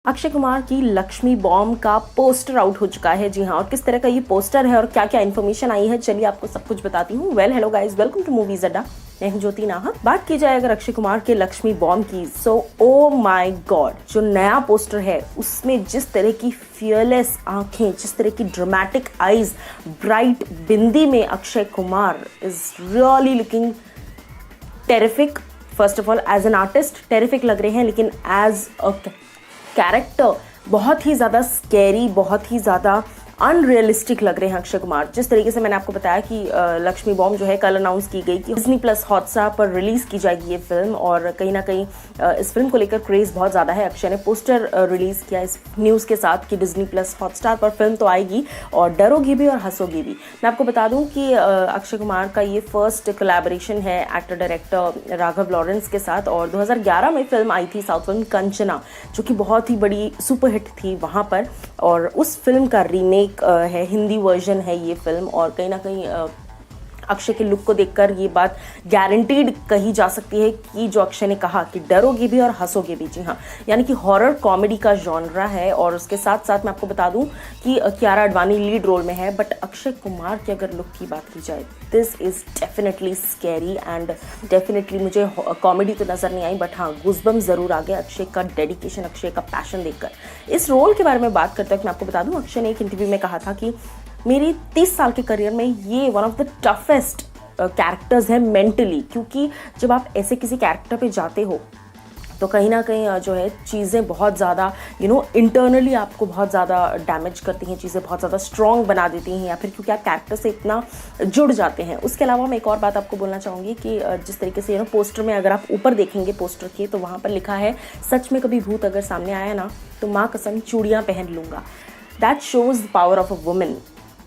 अक्षय कुमार की लक्ष्मी बॉम्ब का poster out हो चुका है। जी हाँ, और किस तरह का ये पोस्टर है और क्या क्या इन्फॉर्मेशन आई है, चलिए आपको सब कुछ बताती हूँ। Hello guys, welcome to movies Adda. मैं हूँ ज्योति नाहक। बात की जाए अगर अक्षय कुमार के लक्ष्मी बॉम्ब की, सो ओ माय गॉड, जो नया पोस्टर है उसमें जिस तरह की फियरलेस आंखें, जिस तरह की ड्रामेटिक आईज, ब्राइट बिंदी में Akshay Kumar is really looking terrific. First of all as an artist terrific लग रहे हैं, लेकिन एज अ कैरेक्टर बहुत ही ज़्यादा स्कैरी, बहुत ही ज़्यादा अनरियलिस्टिक लग रहे हैं अक्षय कुमार। जिस तरीके से मैंने आपको बताया कि लक्ष्मी बॉम्ब जो है कल अनाउंस की गई कि डिज्नी प्लस हॉटस्टार पर रिलीज की जाएगी ये फिल्म, और कहीं ना कहीं इस फिल्म को लेकर क्रेज बहुत ज़्यादा है। अक्षय ने पोस्टर रिलीज किया इस न्यूज़ के साथ कि डिज्नी प्लस हॉटस्टार पर फिल्म तो आएगी और डरोगी भी और हंसोगी भी। मैं आपको बता दूं कि अक्षय कुमार का ये फर्स्ट कोलैबोरेशन है एक्टर डायरेक्टर राघव लॉरेंस के साथ, और 2011 में फिल्म आई थी साउथ फिल्म कंचना, जो कि बहुत ही बड़ी सुपरहिट थी वहाँ पर, और उस फिल्म का रीमेक है, हिंदी वर्जन है ये फिल्म। और कहीं ना कहीं अक्षय के लुक को देखकर ये बात गारंटीड कही जा सकती है कि जो अक्षय ने कहा कि डरोगे भी और हंसोगे भी, जी हाँ, यानी कि हॉरर कॉमेडी का जॉनरा है। और उसके साथ साथ मैं आपको बता दूं कि कियारा आडवाणी लीड रोल में है, बट अक्षय कुमार की अगर लुक की बात की जाए, this is definitely scary and definitely मुझे कॉमेडी तो नजर नहीं आई, बट हाँ गूज़बम्स जरूर आ गए अक्षय का डेडिकेशन, अक्षय का पैशन देखकर। इस रोल के बारे में बात करते वक्त मैं आपको बता दूं, अक्षय ने एक इंटरव्यू में कहा था कि मेरी 30 साल के करियर में ये one of the toughest characters है मेंटली, क्योंकि जब आप ऐसे किसी कैरेक्टर पे जाते हो तो कहीं ना कहीं जो है चीज़ें बहुत ज़्यादा इंटरनली आपको बहुत ज़्यादा डैमेज करती हैं, चीज़ें बहुत ज़्यादा स्ट्रॉन्ग बना देती हैं, या फिर क्योंकि आप कैरेक्टर से इतना जुड़ जाते हैं। उसके अलावा मैं एक और बात आपको बोलना चाहूँगी कि जिस तरीके से पोस्टर में अगर आप ऊपर देखेंगे पोस्टर के, तो वहाँ पर लिखा है सच में कभी भूत अगर सामने आया ना तो माँ कसम चूड़ियाँ पहन लूँगा। That shows the power of a women,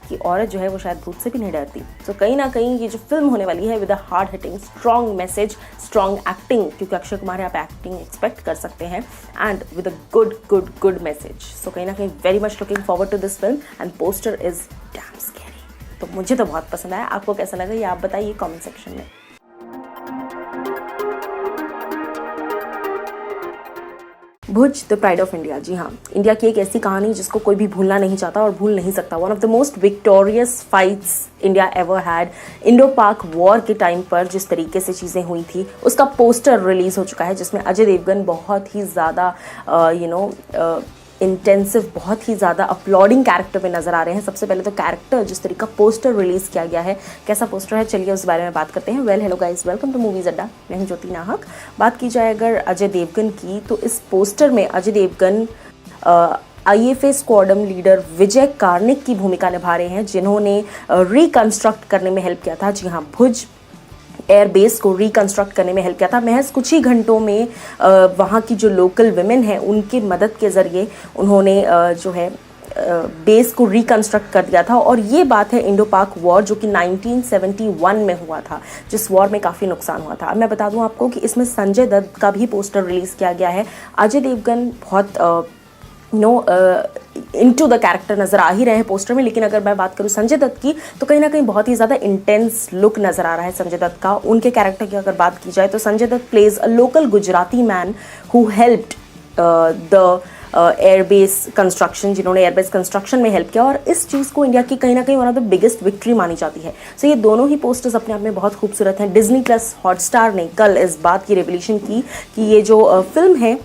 कि औरत जो है वो शायद भूत से भी नहीं डरती। तो कहीं ना कहीं ये जो फिल्म होने वाली है with a hard hitting strong message, strong acting, क्योंकि अक्षय कुमार आप एक्टिंग एक्सपेक्ट कर सकते हैं, and with a good message. So कहीं ना कहीं very much looking forward to this film and poster is damn scary. तो मुझे तो बहुत पसंद आया, आपको कैसा लगा ये आप बताइए कॉमेंट सेक्शन में। भुज द प्राइड ऑफ इंडिया, जी हाँ, इंडिया की एक ऐसी कहानी जिसको कोई भी भूलना नहीं चाहता और भूल नहीं सकता। One of the most victorious fights India ever had. Indo पाक वॉर के टाइम पर जिस तरीके से चीज़ें हुई थी उसका पोस्टर रिलीज हो चुका है, जिसमें अजय देवगन बहुत ही ज़्यादा इंटेंसिव, बहुत ही ज़्यादा अपलॉडिंग कैरेक्टर में नजर आ रहे हैं। सबसे पहले तो कैरेक्टर जिस तरीके का पोस्टर रिलीज किया गया है, कैसा पोस्टर है, चलिए उस बारे में बात करते हैं। Hello guys, welcome to movies Adda. मैं हूं ज्योति नाहक। बात की जाए अगर अजय देवगन की, तो इस पोस्टर में Ajay Devgan IFA squadron leader Vijay Karnik की भूमिका निभा रहे हैं, जिन्होंने रिकंस्ट्रक्ट करने में हेल्प किया था। जी हाँ, भुज एयरबेस को रिकंस्ट्रक्ट करने में हेल्प किया था। महज कुछ ही घंटों में वहाँ की जो लोकल वुमेन है उनकी मदद के ज़रिए उन्होंने जो है बेस को रिकंस्ट्रक्ट कर दिया था। और ये बात है इंडो पाक वॉर, जो कि 1971 में हुआ था, जिस वॉर में काफ़ी नुकसान हुआ था। अब मैं बता दूं आपको कि इसमें संजय दत्त का भी पोस्टर रिलीज़ किया गया है। अजय देवगन बहुत इनटू द कैरेक्टर नजर आ ही रहे हैं पोस्टर में, लेकिन अगर मैं बात करूं संजय दत्त की, तो कहीं ना कहीं बहुत ही ज़्यादा इंटेंस लुक नजर आ रहा है संजय दत्त का। उनके कैरेक्टर की अगर बात की जाए तो Sanjay Dutt plays a local Gujarati man who helped the airbase construction, जिन्होंने एयरबेस कंस्ट्रक्शन में हेल्प किया, और इस चीज़ को इंडिया की कहीं ना कहीं one of the biggest victory मानी जाती है। सो ये दोनों ही पोस्टर्स अपने आप में बहुत खूबसूरत हैं। डिज्नी प्लस हॉटस्टार ने कल इस बात की रेवोल्यूशन की कि ये जो फिल्म है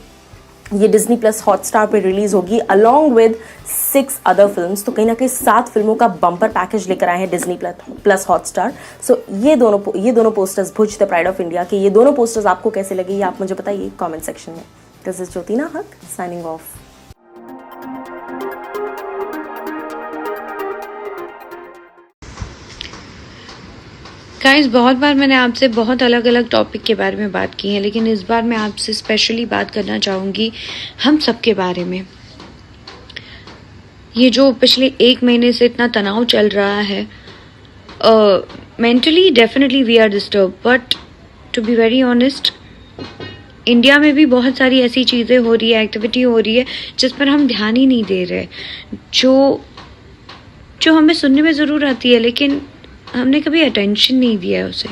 ये डिज्नी प्लस हॉटस्टार पे रिलीज होगी अलॉन्ग विद 6 अदर फिल्म्स। तो कहीं ना कहीं 7 फिल्मों का बम्पर पैकेज लेकर आए हैं डिज्नी प्लस हॉटस्टार। सो ये दोनों posters, Bhuj the pride of India के ये दोनों पोस्टर्स आपको कैसे लगे ये आप मुझे बताइए कमेंट सेक्शन में। दिस इज ज्योति नाहक साइनिंग ऑफ। गाइस, बहुत बार मैंने आपसे बहुत अलग अलग टॉपिक के बारे में बात की है, लेकिन इस बार मैं आपसे स्पेशली बात करना चाहूँगी हम सब के बारे में। ये जो पिछले 1 महीने से इतना तनाव चल रहा है, mentally definitely we are disturb, but to be very honest, India में भी बहुत सारी ऐसी चीज़ें हो रही है, एक्टिविटी हो रही है जिस पर हम ध्यान ही नहीं दे रहे, जो हमें सुनने में ज़रूर आती है, लेकिन हमने कभी अटेंशन नहीं दिया है उसे।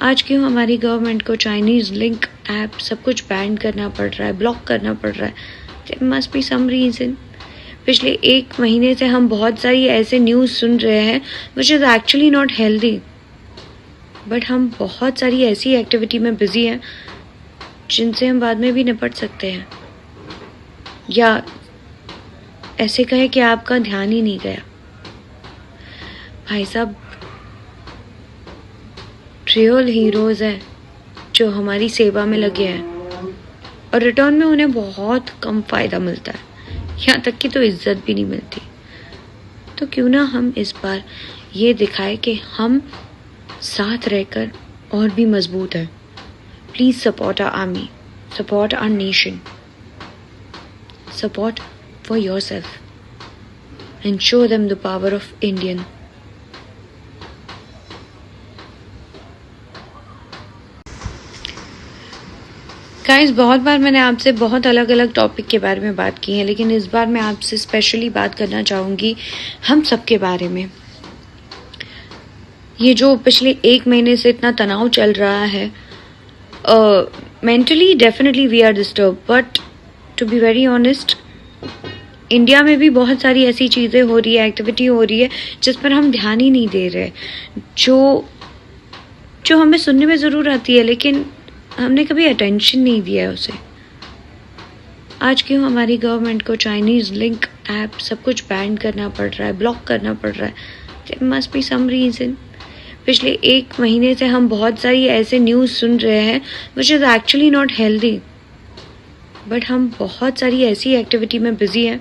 आज क्यों हमारी गवर्नमेंट को चाइनीज़ लिंक ऐप सब कुछ बैन करना पड़ रहा है, ब्लॉक करना पड़ रहा है। There must be some reason. पिछले 1 महीने से हम बहुत सारी ऐसे न्यूज़ सुन रहे हैं which is actually not healthy, but हम बहुत सारी ऐसी एक्टिविटी में बिजी हैं जिनसे हम बाद में भी निपट सकते हैं, या ऐसे कहे कि आपका ध्यान ही नहीं गया। भाई साहब, रियल हीरोज़ हैं जो हमारी सेवा में लगे हैं और रिटर्न में उन्हें बहुत कम फ़ायदा मिलता है, यहाँ तक कि तो इज्जत भी नहीं मिलती। तो क्यों ना हम इस बार ये दिखाए कि हम साथ रहकर और भी मजबूत हैं। Please support our army, support our nation, support for yourself and show them the power of Indian. Guys, बहुत बार मैंने आपसे बहुत अलग अलग टॉपिक के बारे में बात की है, लेकिन इस बार मैं आपसे स्पेशली बात करना चाहूँगी हम सब के बारे में। ये जो पिछले 1 महीने से इतना तनाव चल रहा है, mentally definitely we are disturb, but to be very honest, India में भी बहुत सारी ऐसी चीज़ें हो रही है, एक्टिविटी हो रही है जिस पर हम ध्यान ही नहीं दे रहे, जो हमें सुनने में ज़रूर आती है लेकिन हमने कभी अटेंशन नहीं दिया है उसे। आज क्यों हमारी गवर्नमेंट को चाइनीज़ लिंक ऐप सब कुछ बैन करना पड़ रहा है, ब्लॉक करना पड़ रहा है? There must be some reason. पिछले 1 महीने से हम बहुत सारी ऐसे न्यूज़ सुन रहे हैं which is actually not healthy, but हम बहुत सारी ऐसी एक्टिविटी में बिजी हैं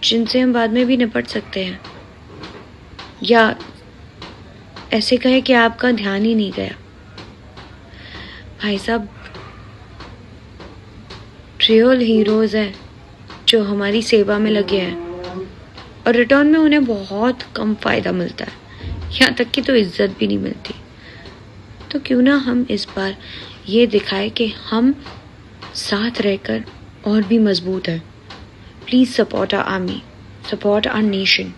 जिनसे हम बाद में भी निपट सकते हैं, या ऐसे कहे कि आपका ध्यान ही नहीं गया। भाई साहब, रियल हीरोज़ हैं जो हमारी सेवा में लगे हैं और रिटर्न में उन्हें बहुत कम फ़ायदा मिलता है, यहाँ तक कि तो इज्जत भी नहीं मिलती। तो क्यों ना हम इस बार ये दिखाए कि हम साथ रहकर और भी मजबूत हैं। Please support our army, support our nation,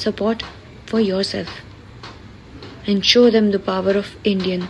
support for yourself and show them the power of Indian.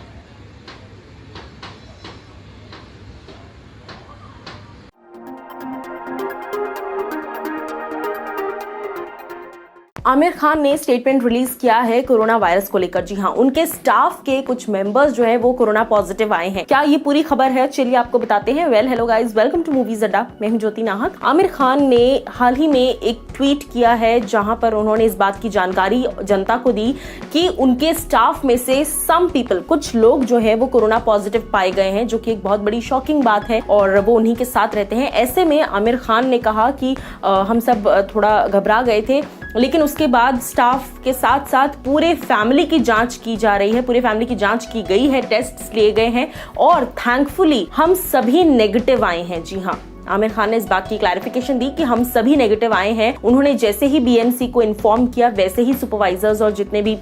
Aamir Khan ने स्टेटमेंट रिलीज किया है कोरोना वायरस को लेकर। जी हाँ, उनके स्टाफ के कुछ मेंबर्स जो है वो कोरोना पॉजिटिव आए हैं। क्या ये पूरी खबर है? चलिए आपको बताते हैं। Well hello guys, welcome to movies Adda. मैं हूं ज्योति नाहक। आमिर खान ने हाल ही में एक ट्वीट किया है जहां पर उन्होंने इस बात की जानकारी जनता को दी कि उनके स्टाफ में से सम पीपल, कुछ लोग जो है वो कोरोना पॉजिटिव पाए गए हैं, जो कि एक बहुत बड़ी शॉकिंग बात है और वो उन्हीं के साथ रहते हैं। ऐसे में आमिर खान ने कहा कि हम सब थोड़ा घबरा गए थे, लेकिन उसके बाद स्टाफ के साथ साथ पूरे फैमिली की जांच की जा रही है, पूरे फैमिली की जांच की गई है, टेस्ट लिए गए हैं और थैंकफुली हम सभी नेगेटिव आए हैं। जी हाँ, आमिर खान ने इस बात की क्लैरिफिकेशन दी कि हम सभी नेगेटिव आए हैं। उन्होंने जैसे ही बीएमसी को इन्फॉर्म किया, वैसे ही सुपरवाइजर्स और जितने भी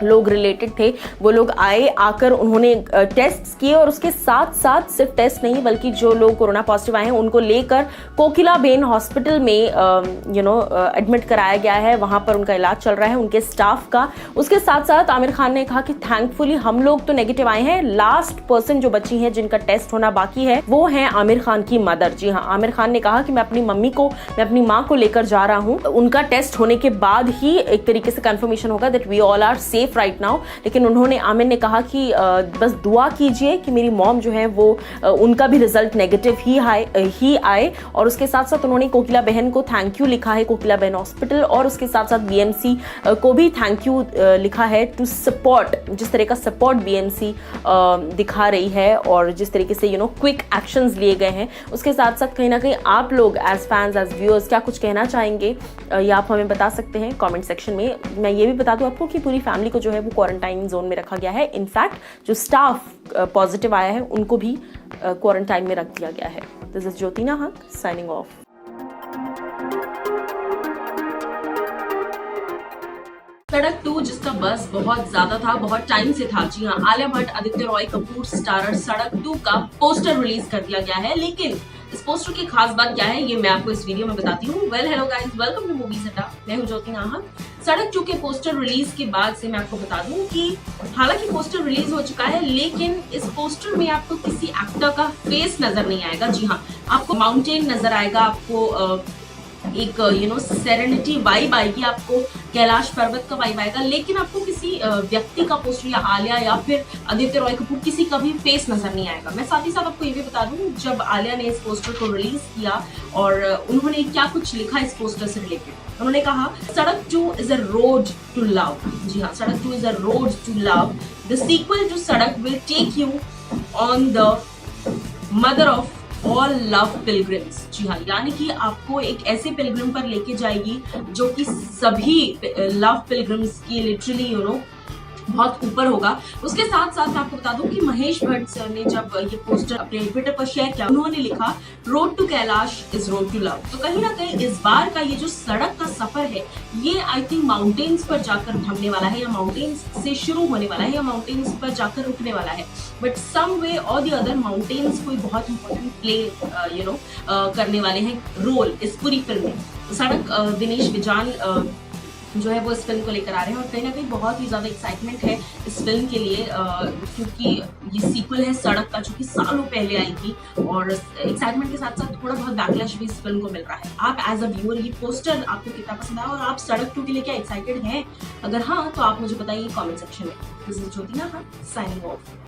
लोग रिलेटेड थे वो लोग आकर उन्होंने टेस्ट किए और उसके साथ साथ सिर्फ टेस्ट नहीं बल्कि जो लोग कोरोना पॉजिटिव आए हैं उनको लेकर कोकिलाबेन हॉस्पिटल में एडमिट कराया गया है। वहां पर उनका इलाज चल रहा है, उनके स्टाफ का। उसके साथ साथ आमिर खान ने कहा कि थैंकफुली हम लोग तो नेगेटिव आए हैं, लास्ट पर्सन जो बची है जिनका टेस्ट होना बाकी है वो है आमिर खान की मदर। जी हाँ, आमिर खान ने कहा कि मैं अपनी माँ को लेकर जा रहा हूँ, उनका टेस्ट होने के बाद ही एक तरीके से कंफर्मेशन होगा that we all are safe right now. लेकिन आमिर ने कहा कि बस दुआ कीजिए कि मेरी मॉम जो है वो उनका भी रिजल्ट नेगेटिव ही आए। और उसके साथ साथ उन्होंने कोकिला बहन को थैंक यू लिखा है, कोकिला बहन हॉस्पिटल, और उसके साथ साथ बीएमसी को भी थैंक यू लिखा है टू सपोर्ट, जिस तरह का सपोर्ट बीएमसी दिखा रही है और जिस तरीके से क्विक एक्शंस लिए गए हैं। उसके साथ साथ कहीं ना कहीं आप लोग एज फैंस, एज व्यूअर्स क्या कुछ कहना चाहेंगे ये आप हमें बता सकते हैं कमेंट सेक्शन में। मैं ये भी बता दूं आपको कि पूरी फैमिली को जो है वो क्वारंटाइन जोन में रखा गया है। इनफैक्ट जो स्टाफ पॉजिटिव आया है उनको भी क्वारंटाइन में रख दिया गया है। दिस इज ज्योति नाहक साइनिंग ऑफ। सड़क 2 जिसका बस बहुत ज्यादा था, बहुत टाइम से था। जी हाँ, आलिया भट्ट, आदित्य रॉय कपूर स्टारर सड़क 2 का पोस्टर रिलीज कर दिया गया है, लेकिन इस पोस्टर की खास बात क्या है ये मैं आपको इस वीडियो में बताती हूँ। Well hello guys, welcome to movies Adda. मैं हूँ ज्योति नाहक। सड़क 2 के पोस्टर रिलीज के बाद से मैं आपको बता दूं कि हालांकि पोस्टर रिलीज हो चुका है, लेकिन इस पोस्टर में आपको किसी एक्टर का फेस नजर नहीं आएगा। जी हाँ, आपको माउंटेन नजर आएगा, आपको एक सेरेनिटी वाइब आएगी, आपको कैलाश पर्वत का वाइब आएगा, लेकिन आपको किसी व्यक्ति का पोस्टर या आलिया या फिर आदित्य रॉय कपूर किसी का भी फेस नजर नहीं आएगा। मैं साथ ही साथ आपको ये भी बता दूं, जब आलिया ने इस पोस्टर को रिलीज किया और उन्होंने क्या कुछ लिखा इस पोस्टर से रिलेटेड, उन्होंने कहा Sadak 2 is a road to love. जी हाँ, Sadak 2 is a road to love. The sequel to Sadak will take you on the mother of all love pilgrims. जी हाँ, यानी कि आपको एक ऐसे पिलग्रिम पर लेके जाएगी जो कि सभी लव पिलग्रिम्स की लिटरली बहुत ऊपर होगा। उसके साथ साथ मैं आपको बता दूं कि महेश भट्ट सर ने जब ये पोस्टर अपने ट्विटर पर शेयर किया, उन्होंने लिखा road to Kailash is road to love. तो कहीं ना कहीं इस बार का ये जो सड़क का सफर है ये आई थिंक माउंटेन्स पर जाकर थमने वाला है, या माउंटेन्स से शुरू होने वाला है, या माउंटेन्स पर जाकर रुकने वाला है। बट सम वे और द अदर माउंटेन्स कोई बहुत इंपॉर्टेंट प्ले करने वाले हैं रोल इस पूरी फिल्म में। सड़क दिनेश विजान जो है वो इस फिल्म को लेकर आ रहे हैं और कहीं ना कहीं बहुत ही ज्यादा एक्साइटमेंट है इस फिल्म के लिए, क्योंकि ये सीक्वल है सड़क का जो कि सालों पहले आई थी, और एक्साइटमेंट के साथ साथ थोड़ा बहुत बैकलैश भी इस फिल्म को मिल रहा है। आप एज अ व्यूअर ये पोस्टर आपको कितना पसंद आया और आप सड़क 2 के लिए क्या एक्साइटेड हैं? अगर हाँ तो आप मुझे बताइए कॉमेंट सेक्शन में। दिस इज ज्योति नाहक साइनिंग ऑफ।